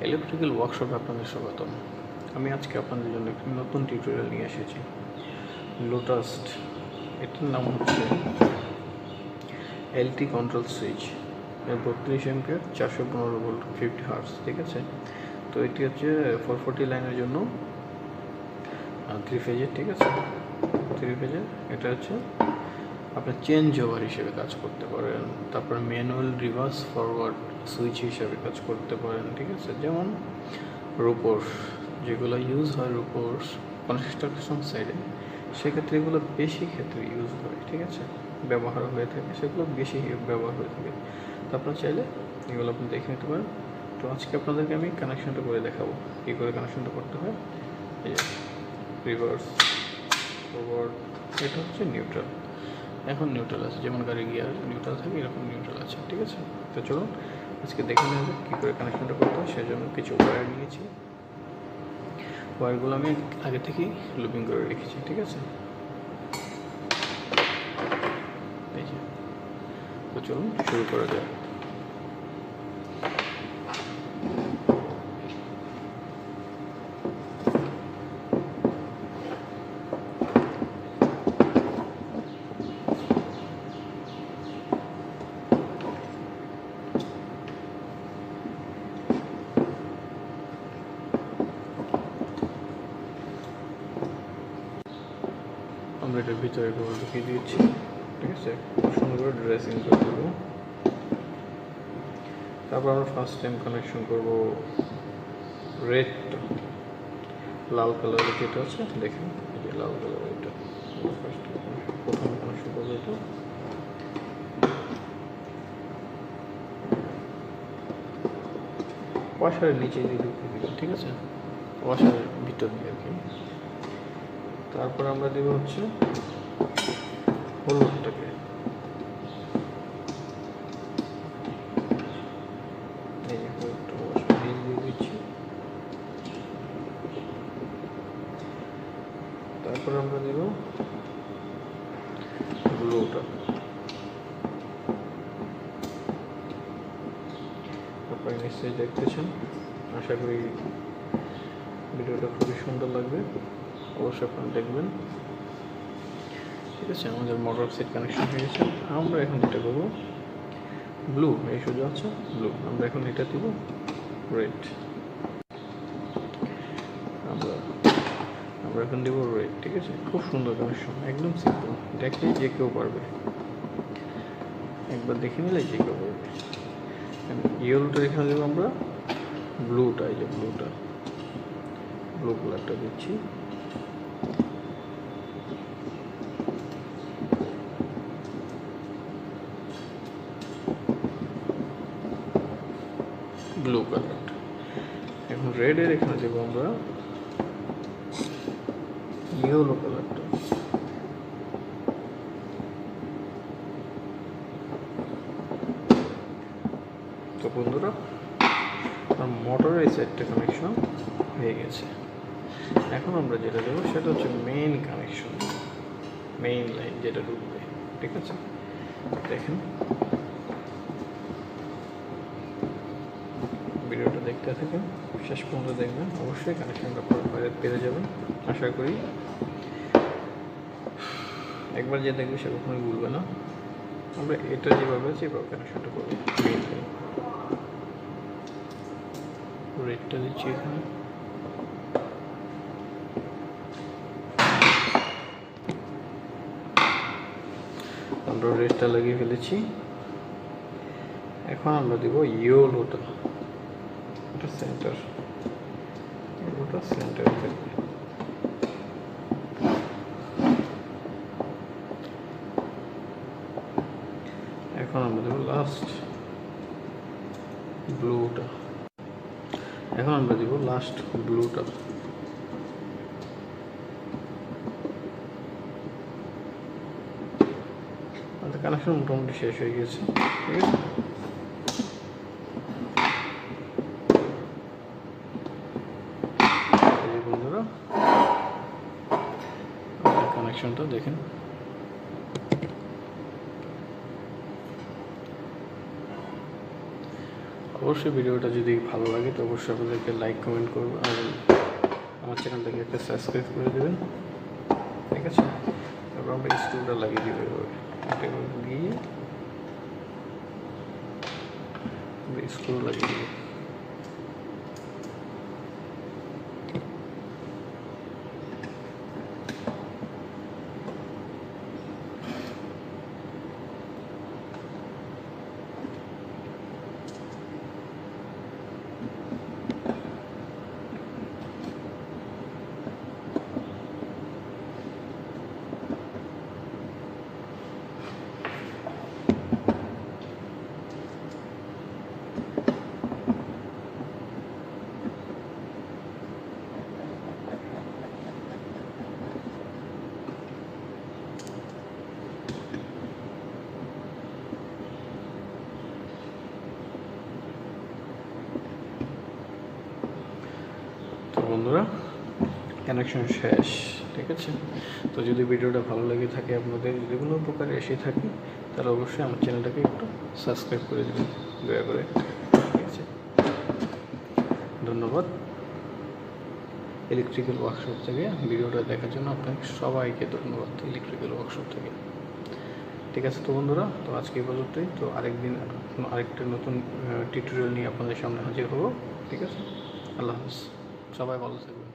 Electrical ওয়ার্কশপে আপনাদের স্বাগতম। আমি আজকে আপনাদের জন্য একটি নতুন টিউটোরিয়াল নিয়ে এসেছি। লোটাস্ট, এটার নাম হচ্ছে LT control switch, 32 ampere, 415 volt, 50 hertz. ঠিক আছে, তো এটি হচ্ছে 440 লাইনের জন্য 3 ফেজের। ঠিক আছে, 3 ফেজের। এটা হচ্ছে আপনার চেঞ্জ ওভার হিসেবে কাজ করতে পারেন, তারপরে ম্যানুয়াল রিভার্স ফরওয়ার্ড সুইচ হিসাবে কাজ করতে পারেন। ঠিক আছে, যেমন রোপোর, যেগুলো ইউজ হয় রোপোর কনস্ট্রাকশন সাইডে, সেক্ষেত্রে এগুলো বেশি ক্ষেত্রে ইউজ হয়। ঠিক আছে, ব্যবহার হয়ে থাকে, সেগুলো বেশি ব্যবহার হয়ে থাকে। তো আপনারা চাইলে এগুলো আপনি দেখে নিতে পারেন। তো আজকে আপনাদেরকে আমি কানেকশনটা করে দেখাবো, কী করে কানেকশনটা করতে হয়। এই যে রিভার্স, ফরওয়ার্ড, এটা হচ্ছে নিউট্রাল। এখন নিউট্রাল আছে, যেমন গাড়ি গিয়ার নিউট্রাল থাকে, এরকম নিউট্রাল আছে। ঠিক আছে, তো চলুন আজকে দেখে নেওয়া যাক কী করে কানেকশনটা করতে হয়। সেজন্য কিছু ওয়্যার নিয়েছি, ওয়্যারগুলো আমি আগে থেকেই লুপিং করে রেখেছি। ঠিক আছে, এই যে, তো চলুন শুরু করা যাক। আমরা এটার ভিতরে এগুলো ঢুকিয়ে দিয়েছি। ঠিক আছে, খুব সুন্দর করে ড্রেসিং করে দেবো। তারপর আমরা ফার্স্ট টাইম কানেকশন করবো রেডটা, লাল কালারের যেটা আছে, দেখেন এই যে লাল কালার, এটা ফার্স্ট প্রথম কানেকশন করবো। এটা ওয়াশারের নিচে দিয়ে ঢুকিয়ে দিবেন। ঠিক আছে, ওয়াশারের ভিতর দিয়ে আর কি। তারপর আমরা দেব হচ্ছে হলুদটাকে, এই যে হলুদটা ওয়াশার দিয়ে দিচ্ছি। তারপর আমরা দেব ব্লুটা। আপনারা নিশ্চয়ই দেখতেছেন, আশা করি ভিডিওটা খুবই সুন্দর লাগবে, অবশ্যই আপনারা দেখবেন। ঠিক আছে, আমাদের মোটর সেট কানেকশন হয়ে গেছে। আমরা এখন যেটা করবো, ব্লু, এই সোজা আছে ব্লু, আমরা এখন এটা দিব রেড। আমরা এখন দেবো রেড। ঠিক আছে, খুব সুন্দর কানেকশন, একদম সিম্পল, দেখলে যে কেউ পারবে, একবার দেখে নিলে যে কেউ পারবে। ইয়েলোটা এখানে দেবো আমরা ব্লুটা, এই যে ব্লুটা, ব্লু কালারটা দিচ্ছি। ব্লু কালারটা এখন রেডের এখানে দেবো আমরা ইয়েলো কালারটা। তো বন্ধুরা, মোটরের এই সাইডটা কানেকশন হয়ে গেছে। এখন আমরা যেটা দেবো সেটা হচ্ছে মেইন কানেকশন, মেইন লাইন যেটা ঢুকবে। ঠিক আছে, দেখেন ভিডিওটা দেখতে থাকেন, শেষ পর্যন্ত দেখবেন, অবশ্যই কানেকশনটা বাইরে পেয়ে যাবেন আশা করি। একবার যে দেখবে সে কখনোই ভুলবে না। আমরা এটা যেভাবে আছে এভাবে কানেকশনটা করবো। মেইন লাইন রেডটা দিচ্ছি এখানে, আমরা রেডটা লাগিয়ে ফেলেছি। এখন আমরা দিব ইয়েলোটা, এটা সেন্টার, ইয়েলোটা সেন্টার থাকবে। এখন আমরা দেবো লাস্ট ব্লুটা, এখন আমরা দিব লাস্ট ব্লুটা। আমাদের কানেকশন মোটামুটি শেষ হয়ে গেছে। ঠিক আছে, বন্ধুরা কানেকশনটা দেখেন, অবশ্যই ভিডিওটা যদি ভালো লাগে তো অবশ্যই আপনাদেরকে লাইক কমেন্ট করবো আর আমার চ্যানেলটাকে একটা সাবস্ক্রাইব করে দেবেন, ঠিক আছে। তারপর আমরা স্ক্রুটা লাগিয়ে দিব এভাবে দিয়ে স্ক্রু লাগিয়ে দিব। তো বন্ধুরা, কানেকশন শেষ, ঠিক আছে। তো যদি ভিডিওটা ভালো লেগে থাকে, আপনাদের যদি কোনো প্রকার এসে থাকে, তাহলে অবশ্যই আমার চ্যানেলটাকে একটু সাবস্ক্রাইব করে দেবেন দয়া করে, ঠিক আছে। ধন্যবাদ ইলেকট্রিক্যাল ওয়ার্কশপ থেকে ভিডিওটা দেখার জন্য আপনাকে সবাইকে ধন্যবাদ ইলেকট্রিক্যাল ওয়ার্কশপ থেকে, ঠিক আছে। তো বন্ধুরা, তো আজকে এই পর্যন্তই। তো আরেকদিন আরেকটা নতুন টিউটোরিয়াল নিয়ে আপনাদের সামনে হাজির হবো, ঠিক আছে। আল্লাহ হাফিজ, সবাই ভালো থাকবেন।